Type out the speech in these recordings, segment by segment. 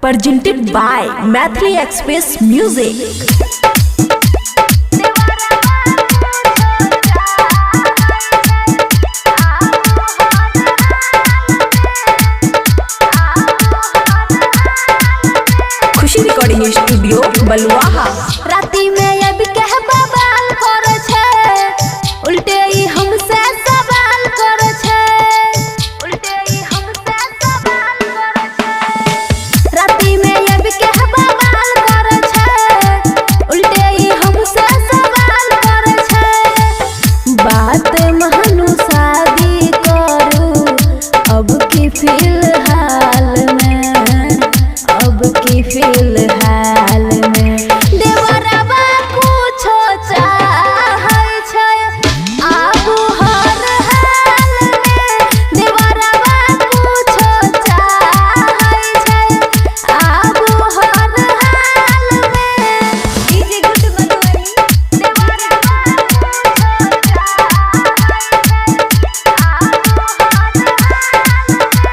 presented by Mathli Express Music. Khushi recording studio Baluaha. राती में अब कह बवाल कर छे, उल्टे ही हमसे सवाल कर छे, उल्टे ही हमसे सवाल कर छे। राती में अब कह बवाल कर छे, उल्टे ही हमसे सवाल कर छे। बात मानू शादी करू अब की फिलहाल में, अब की फिलहाल में। देवरवा कुछो चाहै छै आगू हर हाल में। देवरवा कुछो चाहै छै आगू हर हाल में। DJ good Madhubani. देवरवा कुछो चाहै छै आगू हर हाल में।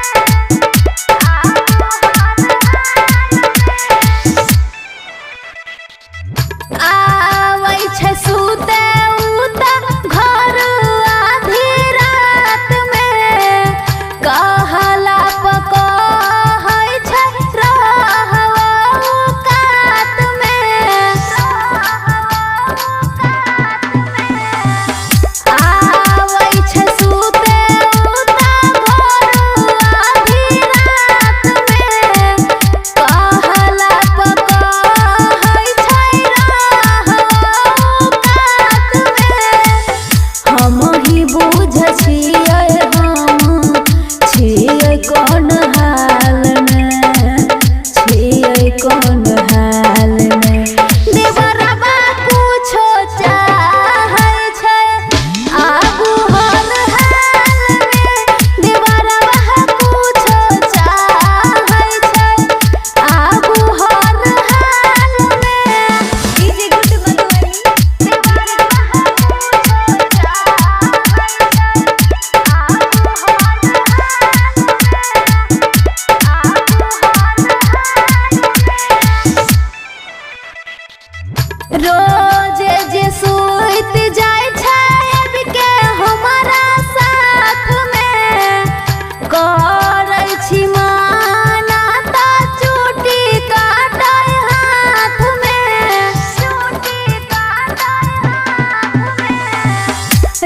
आवै छै सुते उता घर आधी रात में। कहला पकहै छै रहौ कात में। आवै छै सुते उता घर आधी रात में। कहला पकहै छै रहौ कात में। हम ही बुझै छियै हम छियै कोन हाल में, छियै कोन हाल में। देवरवा कुछो चाहै छै आगू हर हाल में। देवरवा कुछो चाहै छै आगू हर हाल में। DJ good Madhubani. देवरवा कुछो चाहै छै आगू हर हाल में, आगू हर हाल में। रोज जे सुइत जाय छै अब के हमारा साथ में। करै छी माना त चूटी काटै हाथ में, चूटी काटै हाथ में।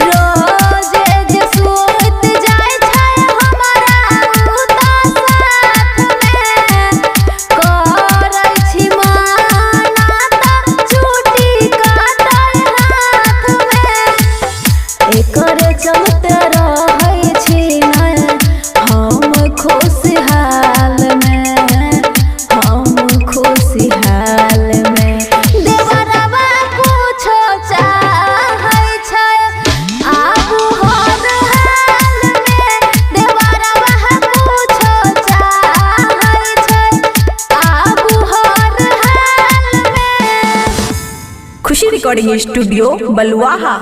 रोज जे सुइत जाय छै हमारा उता साथ में। करै छी माना त चूटी काटै हाथ में। एकरे चलते रहै छी नै हम खुशहाल में, हम खुशहाल में। देवरवा कुछो चाहै छै आगू हर हाल में। देवरवा कुछो चाहै छै आगू हर हाल में। खुशी रिकॉर्डिंग स्टूडियो बलुआहा।